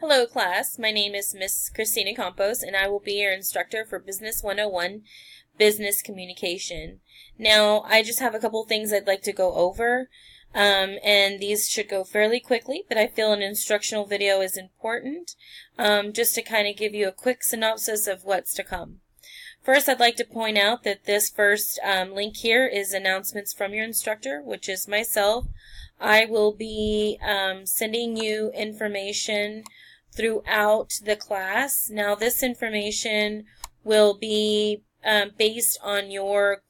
Hello class, my name is Miss Christina Campos and I will be your instructor for Business 101, Business Communication. Now, I just have a couple things I'd like to go over, and these should go fairly quickly, but I feel an instructional video is important, just to kind of give you a quick synopsis of what's to come. First, I'd like to point out that this first link here is announcements from your instructor, which is myself. I will be sending you information throughout the class. Now, this information will be based on your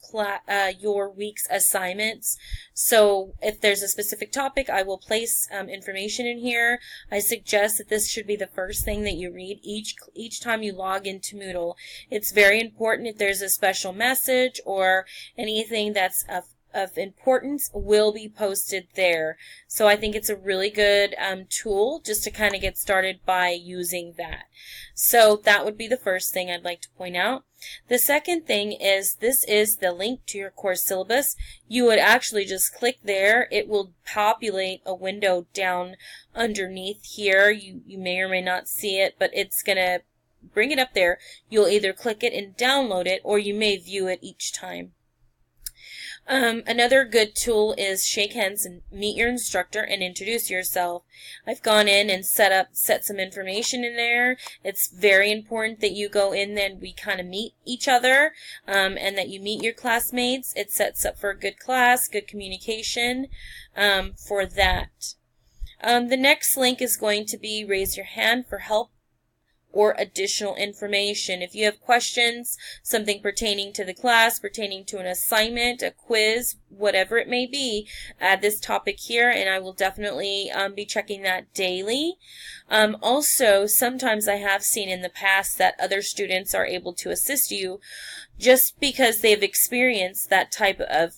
week's assignments. So if there's a specific topic, I will place information in here. I suggest that this should be the first thing that you read each time you log into Moodle. It's very important if there's a special message or anything that's of importance will be posted there. So I think it's a really good tool just to kind of get started by using that. So that would be the first thing I'd like to point out. The second thing is this is the link to your course syllabus. You would actually just click there. It will populate a window down underneath here. You may or may not see it, but it's going to bring it up there. You'll either click it and download it, or you may view it each time. Another good tool is shake hands and meet your instructor and introduce yourself. I've gone in and set some information in there. It's very important that you go in and we kind of meet each other, and that you meet your classmates. It sets up for a good class, good communication for that. The next link is going to be raise your hand for help or additional information. If you have questions, something pertaining to the class, pertaining to an assignment, a quiz, whatever it may be, add this topic here and I will definitely be checking that daily. Also, sometimes I have seen in the past that other students are able to assist you just because they've experienced that type of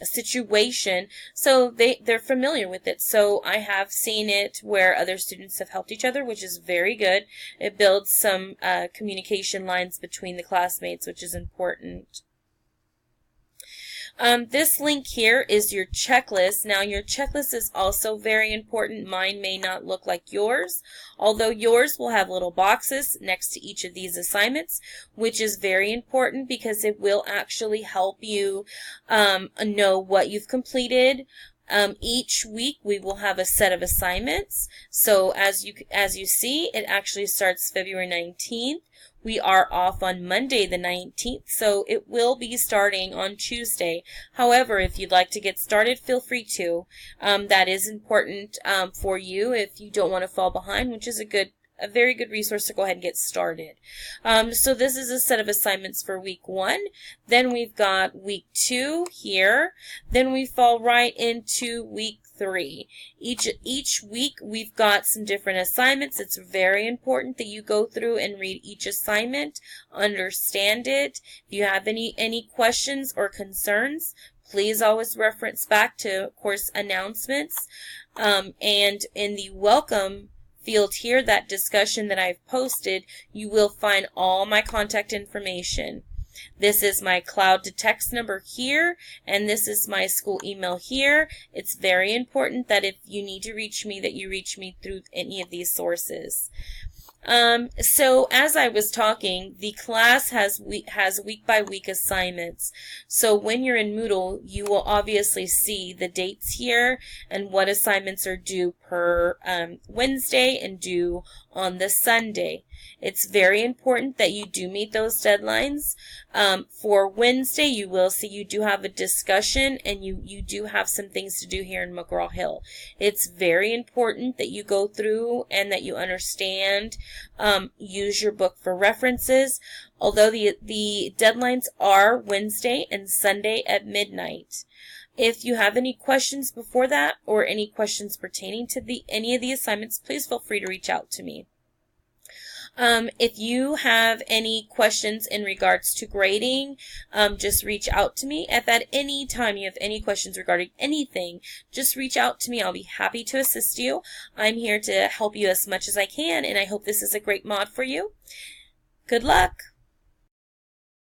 situation, so they're familiar with it. So I have seen it where other students have helped each other, which is very good. It builds some communication lines between the classmates, which is important. This link here is your checklist. Now, your checklist is also very important. Mine may not look like yours, although yours will have little boxes next to each of these assignments, which is very important because it will actually help you know what you've completed. Each week we will have a set of assignments. So as you see, it actually starts February 19th. We are off on Monday the 19th, so it will be starting on Tuesday. However, if you'd like to get started, feel free to. That is important for you if you don't want to fall behind, which is a very good resource to go ahead and get started. So this is a set of assignments for week 1. Then we've got week 2 here. Then we fall right into week 3. Each week we've got some different assignments. It's very important that you go through and read each assignment, understand it. If you have any questions or concerns, please always reference back to course announcements. And in the welcome field here, that discussion that I've posted, you will find all my contact information. This is my cloud to text number here, and this is my school email here. It's very important that if you need to reach me, that you reach me through any of these sources. So as I was talking, the class has week by week assignments. So when you're in Moodle, you will obviously see the dates here and what assignments are due per Wednesday and due on the Sunday. It's very important that you do meet those deadlines. For Wednesday, you will see you do have a discussion and you do have some things to do here in McGraw-Hill. It's very important that you go through and that you understand, use your book for references. Although the deadlines are Wednesday and Sunday at midnight. If you have any questions before that or any questions pertaining to any of the assignments, please feel free to reach out to me. If you have any questions in regards to grading, just reach out to me. If at any time you have any questions regarding anything, just reach out to me. I'll be happy to assist you. I'm here to help you as much as I can, and I hope this is a great mod for you. Good luck!